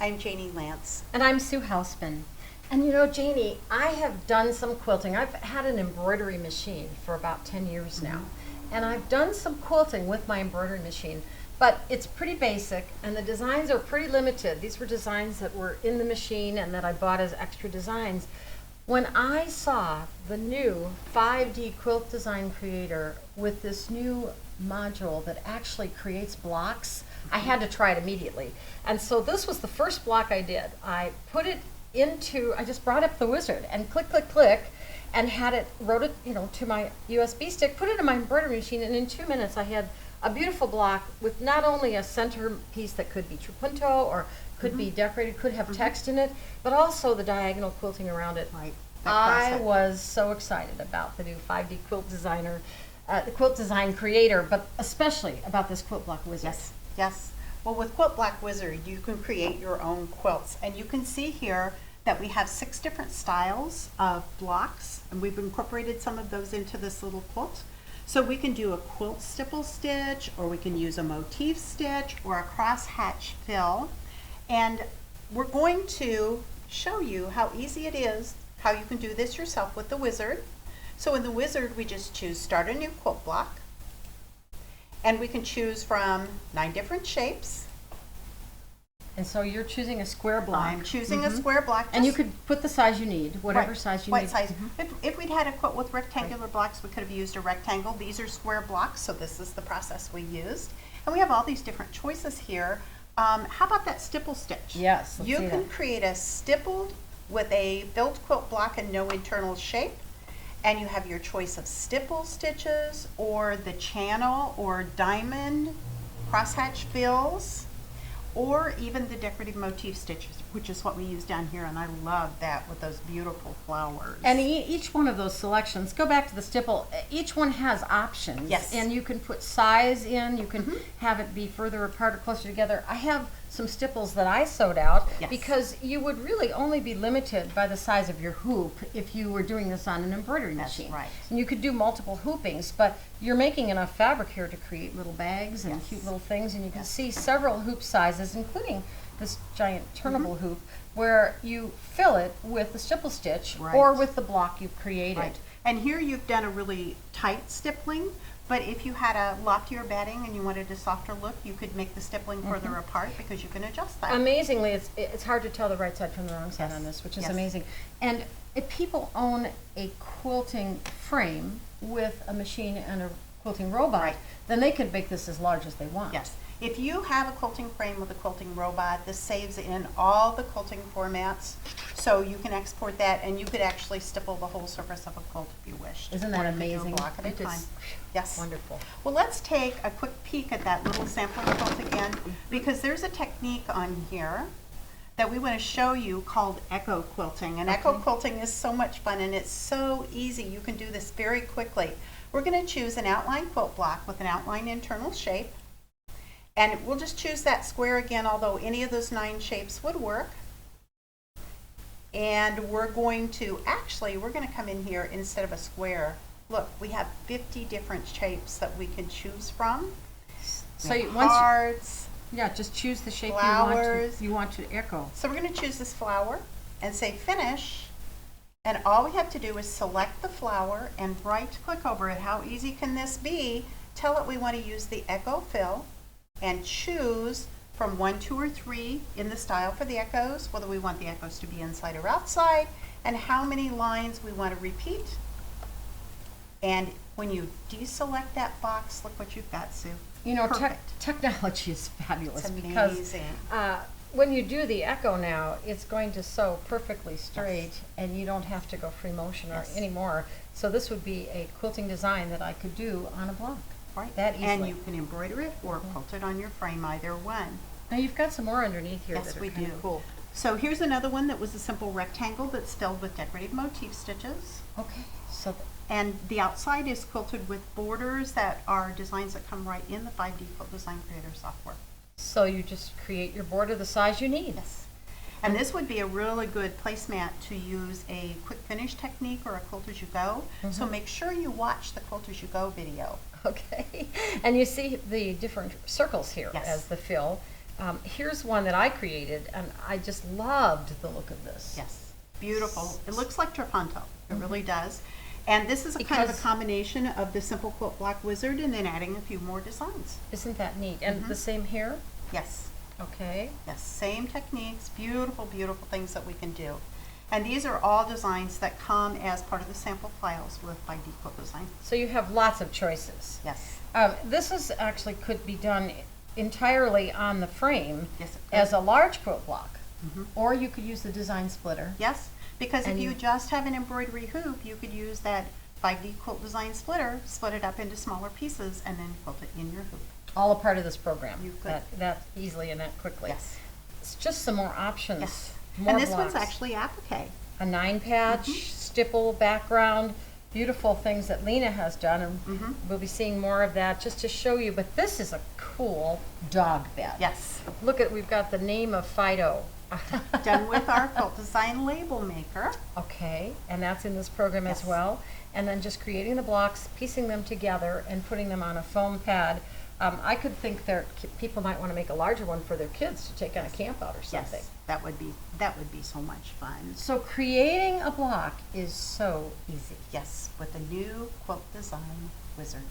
I'm Janie Lantz. And I'm Sue Hausmann. And you know, Janie, I have done some quilting. I've had an embroidery machine for about 10 years now. And I've done some quilting with my embroidery machine, but it's pretty basic and the designs are pretty limited. These were designs that were in the machine and that I bought as extra designs. When I saw the new 5D QuiltDesign Creator with this new module that actually creates blocks, I had to try it immediately. And so this was the first block I did. I put it into, I just brought up the wizard and click, click, click, and had it, wrote it, to my USB stick, put it in my embroidery machine, and in 2 minutes I had a beautiful block with not only a center piece that could be trapunto or could be decorated, could have text in it, but also the diagonal quilting around it. Right. I was so excited about the new 5D QuiltDesign Creator, but especially about this quilt block wizard. Yes, yes. Well, with Quilt Block Wizard, you can create your own quilts. And you can see here that we have 6 different styles of blocks, and we've incorporated some of those into this little quilt. So we can do a quilt stipple stitch, or we can use a motif stitch, or a cross hatch fill. And we're going to show you how easy it is, how you can do this yourself with the wizard. So in the wizard, we just choose Start a New Quilt Block. And we can choose from 9 different shapes. And so you're choosing a square block. I'm choosing a square block. And you could put the size you need, whatever size you need. What size? If we'd had a quilt with rectangular blocks, we could have used a rectangle. These are square blocks, so this is the process we used. And we have all these different choices here. How about that stipple stitch? Yes, let's you see can that. create a stippled with a filled quilt block and no internal shape. And you have your choice of stipple stitches or the channel or diamond crosshatch fills, or even the decorative motif stitches, which is what we use down here, and I love that with those beautiful flowers. And each one of those selections, go back to the stipple, each one has options. Yes. And you can put size in, you can have it be further apart or closer together. I have some stipples that I sewed out because you would really only be limited by the size of your hoop if you were doing this on an embroidery machine. Right. And you could do multiple hoopings, but you're making enough fabric here to create little bags and cute little things, and you can see several hoop sizes, including this giant turnable hoop, where you fill it with the stipple stitch or with the block you've created. Right. And here you've done a really tight stippling, but if you had a loftier batting and you wanted a softer look, you could make the stippling further apart because you can adjust that. Amazingly, it's hard to tell the right side from the wrong side on this, which is amazing. And if people own a quilting frame with a machine and a quilting robot, then they could make this as large as they want. Yes. If you have a quilting frame with a quilting robot, this saves in all the quilting formats, so you can export that, and you could actually stipple the whole surface of a quilt if you wished. Isn't that Or you could do amazing? a block at a It is time. Yes. wonderful. Well, let's take a quick peek at that little sampling quilt again, because there's a technique on here that we want to show you called echo quilting. And echo quilting is so much fun, and it's so easy. You can do this very quickly. We're going to choose an outline quilt block with an outline internal shape. And we'll just choose that square again, although any of those 9 shapes would work. And we're going to, we're going to come in here instead of a square. Look, we have 50 different shapes that we can choose from. So hearts, just choose the shape flowers. you want to echo. So we're going to choose this flower and say finish. And all we have to do is select the flower and right click over it. How easy can this be? Tell it we want to use the echo fill, and choose from 1, 2, or 3 in the style for the echoes, whether we want the echoes to be inside or outside, and how many lines we want to repeat. And when you deselect that box, look what you've got, Sue. You know, Technology is fabulous. It's because when you do the echo now, it's going to sew perfectly straight, and you don't have to go free motion anymore. So this would be a quilting design that I could do on a block. Right. That easily. And you can embroider it or quilt it on your frame, either one. Now you've got some more underneath here Yes, that are we kind do. of cool. So here's another one that was a simple rectangle that's filled with decorative motif stitches. Okay. So And the outside is quilted with borders that are designs that come right in the 5D QuiltDesign Creator software. So you just create your border the size you need. Yes. And this would be a really good placemat to use a quick finish technique or a quilt as you go. So make sure you watch the quilt as you go video. Okay. And you see the different circles here Yes. as the fill. Here's one that I created, and I just loved the look of this. Yes, beautiful. It looks like Trapunto. It really does. And this is a kind of a Because- combination of the simple quilt block wizard and then adding a few more designs. Isn't that neat? And the same here? Yes, Okay. yes, same techniques, beautiful, beautiful things that we can do. And these are all designs that come as part of the sample files with 5D QuiltDesign. So you have lots of choices. Yes. This is actually could be done entirely on the frame Yes, it as could. a large quilt block. Or you could use the design splitter. Yes, because if And you you- just have an embroidery hoop, you could use that 5D QuiltDesign splitter, split it up into smaller pieces, and then quilt it in your hoop. All a part of this program. You could. That easily and that quickly. Yes. It's just some more options. Yes. More And this blocks. one's actually applique. A 9-patch, stipple background, beautiful things that Lena has done, and we'll be seeing more of that just to show you. But this is a cool dog bed. Yes. Look at, we've got the name of Fido. Done with our QuiltDesign label maker. Okay, and that's in this program as Yes. well. And then just creating the blocks, piecing them together, and putting them on a foam pad. I could think people might want to make a larger one for their kids to take on a camp out or something. Yes, that would be so much fun. So creating a block is so easy. Yes, with the new QuiltDesign wizard.